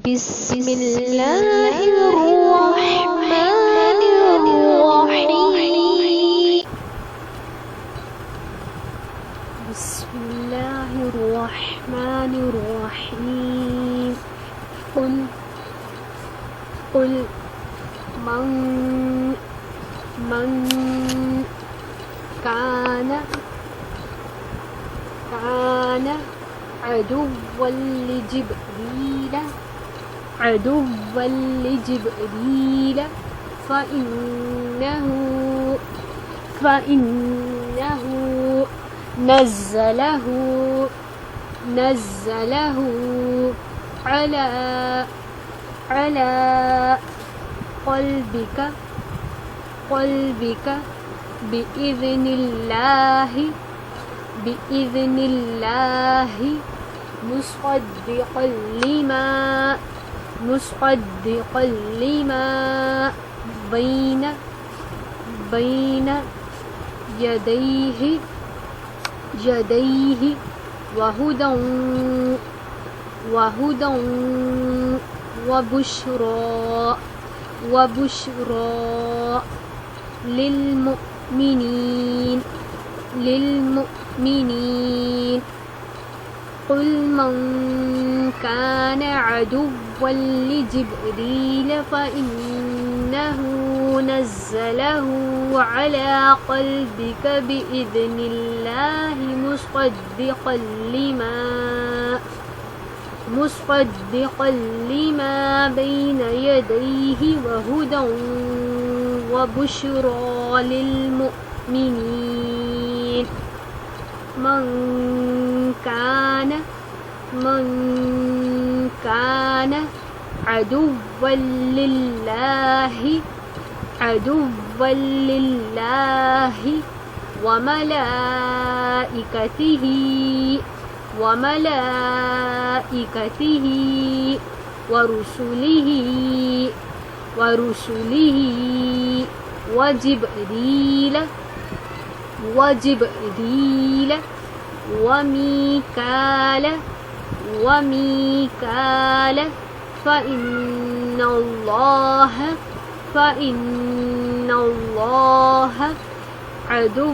بسم الله الرحمن الرحيم بسم الله الرحمن الرحيم قل من كان عدوا لجبريل فإنه نزله على قلبك بإذن الله مصدقا لما بين يديه وهدى وبشرى للمؤمنين قل من كان عدوا لجبريل فإنه نزله على قلبك بإذن الله مصدقا لما بين يديه وهدى وبشرى للمؤمنين من كان عدوا لله وملائكته ورسله وجبريل وميكال فإن الله عدو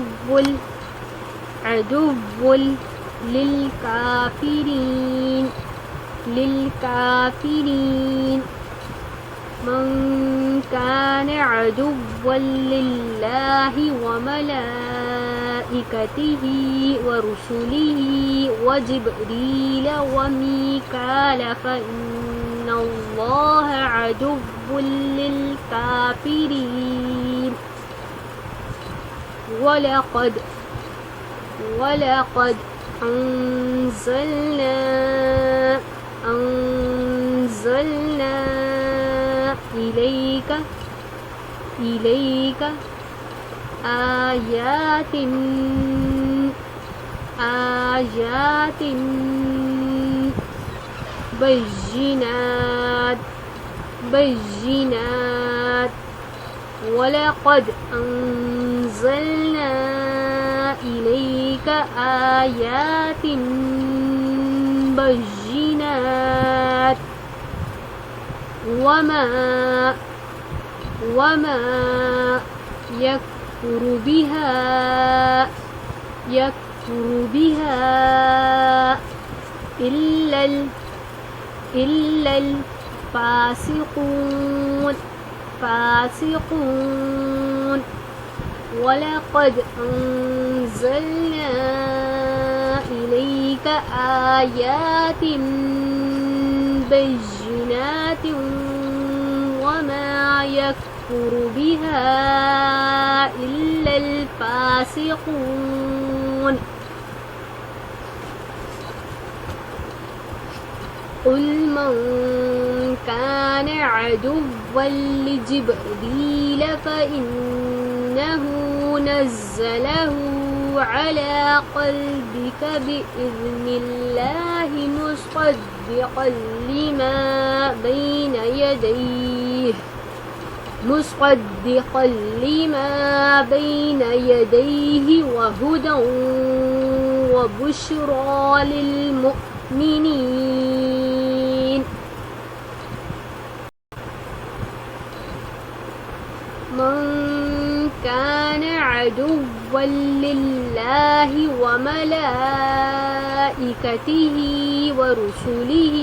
للكافرين من كان عدوا لله وملائكته ورسله وجبريل وميكال فإن الله عدو للكافرين ولقد أنزلنا إليك آيات بينات ولقد أنزلنا إليك آيات بينات وما يكفر بها إلا الفاسقون ولقد أنزلنا إليك آيات بينات وما يكفر بها إلا الفاسقون قل من كان عدوا لجبريل فإنه نزله على قلبك بإذن الله مصدقا لما بين يديه وهدى وبشرى للمؤمنين عدوا لله وملائكته ورسله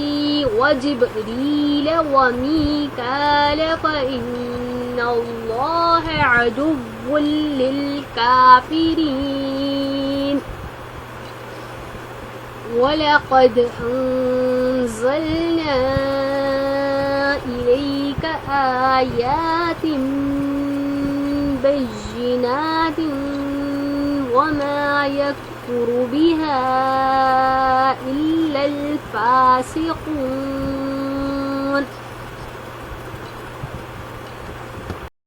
وجبريل وميكال فإن الله عدو للكافرين ولقد أنزلنا إليك آيات بينات وما يكفر بها إلا الفاسقون